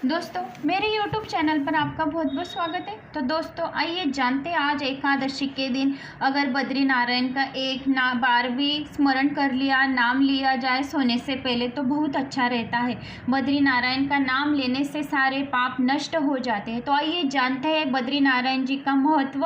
दोस्तों मेरे YouTube channel पर आपका बहुत बहुत स्वागत है। तो दोस्तों आइए जानते हैं आज एकादशी के दिन अगर बद्री नारायण का एक बार भी स्मरण कर लिया, नाम लिया जाए सोने से पहले तो बहुत अच्छा रहता है। बद्री नारायण का नाम लेने से सारे पाप नष्ट हो जाते हैं। तो आइए जानते हैं बद्री नारायण जी का महत्व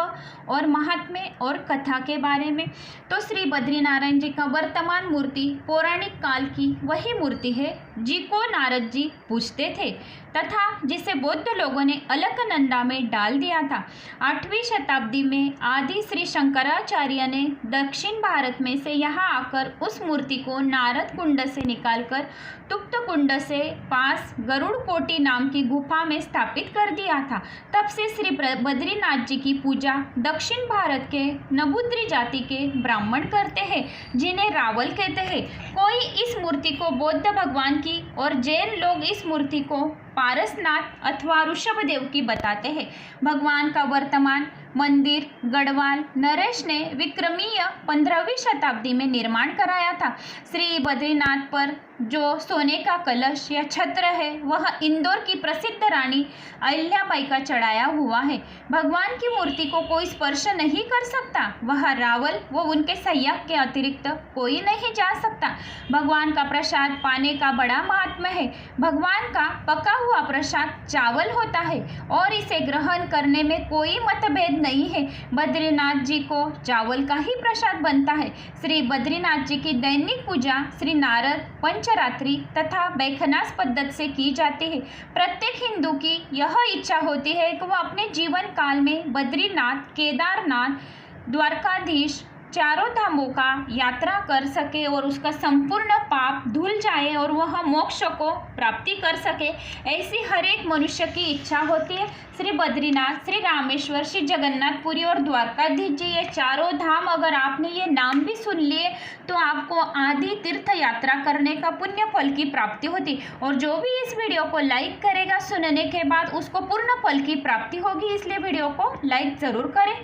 और महात्म्य और कथा के बारे में। तो श्री बद्री नारायण जी का वर्तमान मूर्ति पौराणिक काल की वही मूर्ति है जी को नारद जी पूजते थे तथा जिसे बौद्ध लोगों ने अलकनंदा में डाल दिया था। 8वीं शताब्दी में आदि श्री शंकराचार्य ने दक्षिण भारत में से यहाँ आकर उस मूर्ति को नारद कुंड से निकालकर तुप्त कुंड से पास गरुड़ कोटि नाम की गुफा में स्थापित कर दिया था। तब से श्री बद्रीनाथ जी की पूजा दक्षिण भारत के नबूद्री जाति के ब्राह्मण करते हैं जिन्हें रावल कहते हैं। कोई इस मूर्ति को बौद्ध भगवान की और जैन लोग इस मूर्ति को पारसनाथ अथवा ऋषभदेव की बताते हैं। भगवान का वर्तमान मंदिर गढ़वाल नरेश ने विक्रमीय 15वीं शताब्दी में निर्माण कराया था। श्री बद्रीनाथ पर जो सोने का कलश या छत्र है वह इंदौर की प्रसिद्ध रानी अहिल्याबाई का चढ़ाया हुआ है। भगवान की मूर्ति को कोई स्पर्श नहीं कर सकता, वह रावल व उनके सहायक के अतिरिक्त कोई नहीं जा सकता। भगवान का प्रसाद पाने का बड़ा महात्म्य है। भगवान का पका हुआ प्रसाद चावल होता है और इसे ग्रहण करने में कोई मतभेद नहीं है। बद्रीनाथ जी को चावल का ही प्रसाद बनता है। श्री बद्रीनाथ जी की दैनिक पूजा श्री नारद पंचरात्रि तथा बैखनास पद्धति से की जाती है। प्रत्येक हिंदू की यह इच्छा होती है कि वह अपने जीवन काल में बद्रीनाथ केदारनाथ द्वारकाधीश चारों धामों का यात्रा कर सके और उसका संपूर्ण पाप धुल जाए और वह मोक्ष को प्राप्ति कर सके, ऐसी हर एक मनुष्य की इच्छा होती है। श्री बद्रीनाथ श्री रामेश्वर श्री जगन्नाथपुरी और द्वारकाधीश जी ये चारों धाम अगर आपने ये नाम भी सुन लिए तो आपको आदि तीर्थ यात्रा करने का पुण्य फल की प्राप्ति होती और जो भी इस वीडियो को लाइक करेगा सुनने के बाद उसको पूर्ण फल की प्राप्ति होगी, इसलिए वीडियो को लाइक जरूर करें।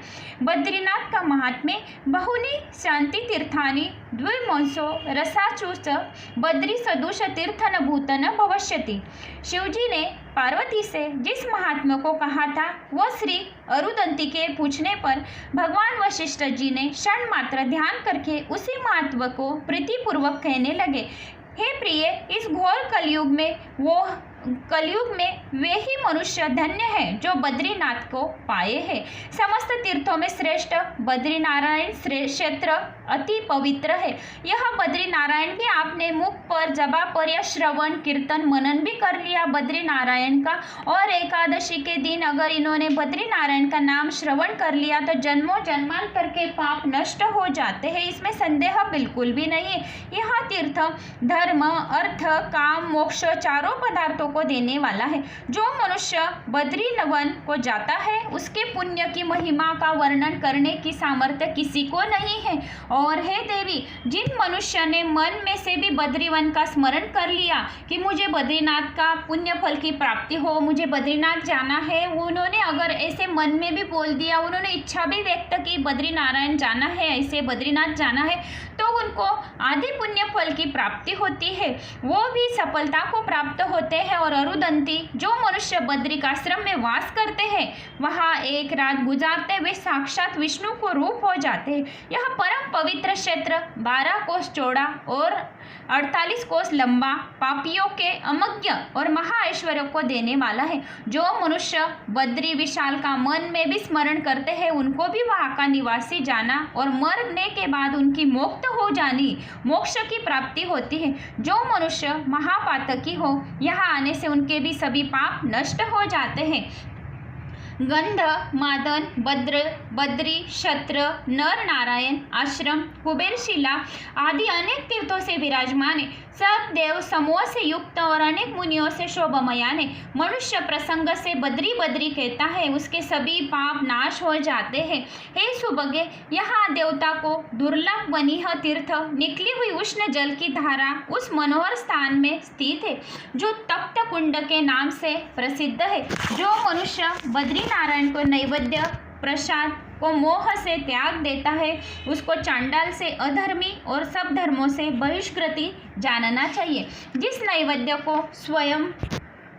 बद्रीनाथ का महात्म्य बहुनी शांति तीर्थानि द्विमंसो रसाचुष बद्री सदुष तीर्थन भूतन भविष्यति। शिवजी ने पार्वती से जिस महात्मा को कहा था वह श्री अरुदंती के पूछने पर भगवान वशिष्ठ जी ने क्षण मात्र ध्यान करके उसी महात्मा को प्रीतिपूर्वक कहने लगे, हे प्रिय, इस घोर कलयुग में वे ही मनुष्य धन्य हैं जो बद्रीनाथ को पाए हैं। समस्त तीर्थों में श्रेष्ठ बद्रीनारायण क्षेत्र अति पवित्र है। यह बद्रीनारायण भी आपने मुख पर जबा पर या श्रवण कीर्तन मनन भी कर लिया बद्रीनारायण का, और एकादशी के दिन अगर इन्होंने बद्रीनारायण का नाम श्रवण कर लिया तो जन्मों जन्मांतर के पाप नष्ट हो जाते हैं, इसमें संदेह बिल्कुल भी नहीं है। यह तीर्थ धर्म अर्थ काम मोक्ष चारों पदार्थों को देने वाला है। जो मनुष्य बद्रीवन को जाता है उसके पुण्य की महिमा का वर्णन करने की सामर्थ्य किसी को नहीं है। और हे देवी, जिन मनुष्य ने मन में से भी बद्रीवन का स्मरण कर लिया कि मुझे बद्रीनाथ का पुण्य फल की प्राप्ति हो, मुझे बद्रीनाथ जाना है, उन्होंने अगर ऐसे मन में भी बोल दिया, उन्होंने इच्छा भी व्यक्त की बद्रीनारायण जाना है, ऐसे बद्रीनाथ जाना है, तो उनको आदि पुण्य फल की प्राप्ति होती है, वो भी सफलता को प्राप्त होते हैं। और अरुदंती जो मनुष्य बद्रिकाश्रम में वास करते हैं वहाँ एक रात गुजारते हुए साक्षात विष्णु को रूप हो जाते हैं। यह परम पवित्र क्षेत्र 12 कोस चौड़ा और 48 कोस लंबा पापियों के अमज्ञ और महा ऐश्वर्य को देने वाला है। जो मनुष्य बद्री विशाल का मन में भी स्मरण करते हैं उनको भी वहाँ का निवासी जाना और मरने के बाद उनकी मुक्त हो जानी मोक्ष की प्राप्ति होती है। जो मनुष्य महापातकी हो यहाँ आने से उनके भी सभी पाप नष्ट हो जाते हैं। गंध मादन बद्री क्षत्र नर नारायण आश्रम कुबेरशिला आदि अनेक तीर्थों से विराजमान है। सब देव समूह से युक्त और अनेक मुनियों से शोभमयान है। मनुष्य प्रसंग से बद्री बद्री कहता है, उसके सभी पाप नाश हो जाते हैं। हे सुभगे, यहाँ देवता को दुर्लभ बनी है तीर्थ निकली हुई उष्ण जल की धारा उस मनोहर स्थान में स्थित है जो तप्त कुंड के नाम से प्रसिद्ध है। जो मनुष्य बद्रीनारायण को नैवेद्य प्रसाद को मोह से त्याग देता है उसको चांडाल से अधर्मी और सब धर्मों से बहिष्कृति जानना चाहिए। जिस नैवेद्य को स्वयं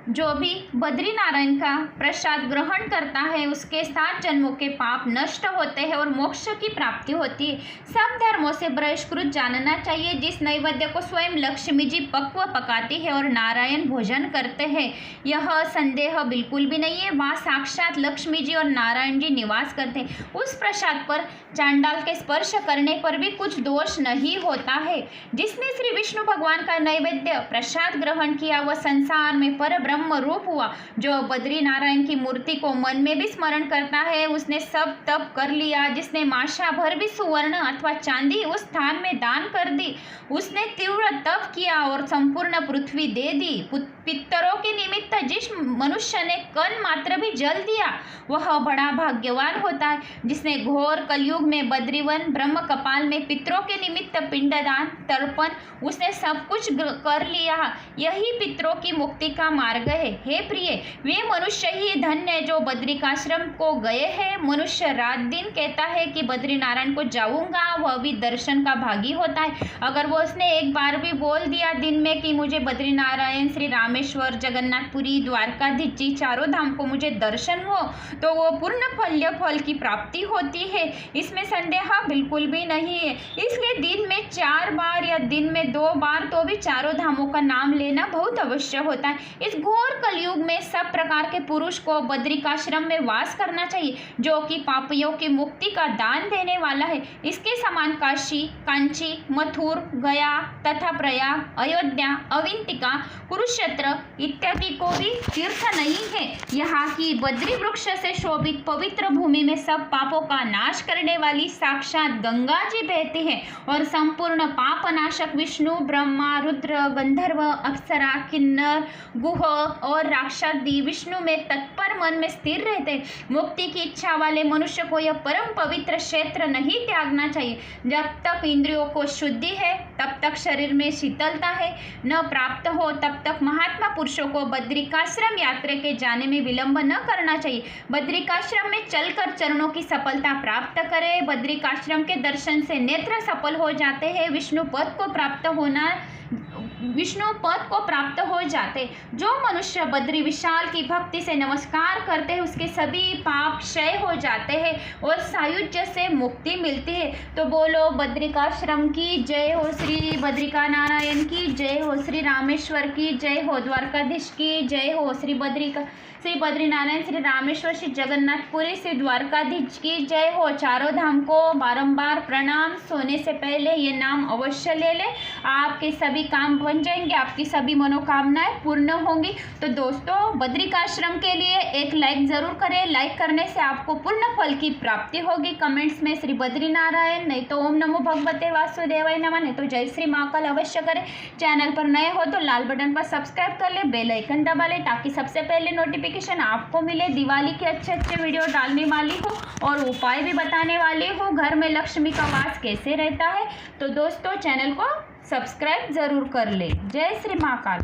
जो भी बद्रीनारायण का प्रसाद ग्रहण करता है उसके 7 जन्मों के पाप नष्ट होते हैं और मोक्ष की प्राप्ति होती है। सब धर्मों से बहिष्कृत जानना चाहिए। जिस नैवेद्य को स्वयं लक्ष्मी जी पकाती है और नारायण भोजन करते हैं, यह संदेह बिल्कुल भी नहीं है। वहाँ साक्षात लक्ष्मी जी और नारायण जी निवास करते हैं। उस प्रसाद पर चांडाल के स्पर्श करने पर भी कुछ दोष नहीं होता है। जिसने श्री विष्णु भगवान का नैवेद्य प्रसाद ग्रहण किया वह संसार में पर ब्रह्म रूप हुआ। जो बद्रीनारायण की मूर्ति को मन में भी स्मरण करता है उसने सब तप कर लिया। जिसने माशा भर भी सुवर्ण अथवा चांदी उस स्थान में दान कर दी, उसने तीव्र तप किया और संपूर्ण पृथ्वी दे दी। पितरों के निमित्त जिस मनुष्य ने कण मात्र भी जल दिया वह बड़ा भाग्यवान होता है। जिसने घोर कलयुग में बद्रीवन ब्रह्म कपाल में पितरों के निमित्त पिंडदान तर्पण उसने सब कुछ कर लिया। यही पितरों की मुक्ति का मार्ग है। हे प्रिय, वे मनुष्य ही धन्य जो बद्रिकाश्रम को गए हैं। मनुष्य रात दिन कहता है कि बद्रीनारायण को जाऊंगा, वह भी दर्शन का भागी होता है। अगर वो उसने एक बार भी बोल दिया दिन में कि मुझे बद्रीनारायण, श्री रामेश्वर, जगन्नाथपुरी, द्वारकाधीश जी चारों धाम को मुझे दर्शन हो, तो वो पूर्ण फल की प्राप्ति होती है। इसमें संदेह बिल्कुल भी नहीं है। इसलिए दिन में 4 बार या दिन में 2 बार तो भी चारों धामों का नाम लेना बहुत अवश्य होता है। इस घोर कलयुग में सब प्रकार के पुरुष को बद्रिकाश्रम में वास करना चाहिए, जो कि पापियों की मुक्ति का दान देने वाला है। इसके समान काशी, कांची, मथुर, गया तथा प्रयाग, अयोध्या, अविंतिका, कुरुक्षेत्र इत्यादि को भी तीर्थ नहीं है। यहाँ की बद्री वृक्ष से शोभित पवित्र भूमि में सब पापों का नाश करने वाली साक्षात गंगा जी बहती है और संपूर्ण पाप नाशक विष्णु, ब्रह्मा, रुद्र, गंधर्व, अप्सरा, किन्नर, गुह और राक्षसी विष्णु में तत्पर मन में स्थिर रहते हैं। मुक्ति की इच्छा वाले मनुष्य को यह परम पवित्र क्षेत्र नहीं त्यागना चाहिए। जब तक इंद्रियों को शुद्धि है तब तक शरीर में शीतलता है न प्राप्त हो तब तक महात्मा पुरुषों को बद्रिकाश्रम यात्रा के जाने में विलंब न करना चाहिए। बद्रिकाश्रम में चलकर चरणों की सफलता प्राप्त करें। बद्रिकाश्रम के दर्शन से नेत्र सफल हो जाते हैं। विष्णु पद को प्राप्त हो जाते। जो मनुष्य बद्री विशाल की भक्ति से नमस्कार करते हैं उसके सभी पाप क्षय हो जाते हैं और सायुज्य से मुक्ति मिलती है। तो बोलो बद्रिकाश्रम की जय हो, श्री बद्रिका नारायण की जय हो, श्री रामेश्वर की जय हो, द्वारकाधीश की जय हो, श्री बद्रीनारायण, श्री रामेश्वर, श्री जगन्नाथपुरी, श्री द्वारकाधीश की जय हो। चारों धाम को बारंबार प्रणाम। सोने से पहले ये नाम अवश्य ले लें, आपके सभी काम बन जाएंगे, आपकी सभी मनोकामनाएं पूर्ण होंगी। तो दोस्तों, बद्रिकाश्रम के लिए एक लाइक जरूर करें। लाइक करने से आपको पूर्ण फल की प्राप्ति होगी। कमेंट्स में श्री बद्रीनारायण, नहीं तो ओम नमो भगवते वासुदेवाय नमः, नहीं तो जय श्री महाकाल अवश्य करें। चैनल पर नए हो तो लाल बटन पर सब्सक्राइब कर ले, बेल आइकन दबा ले ताकि सबसे पहले नोटिफिकेशन आपको मिले। दिवाली के अच्छे वीडियो डालने वाली हो और उपाय भी बताने वाली हो, घर में लक्ष्मी का वास कैसे रहता है। तो दोस्तों, चैनल को सब्सक्राइब जरूर कर ले। जय श्री महाकाल।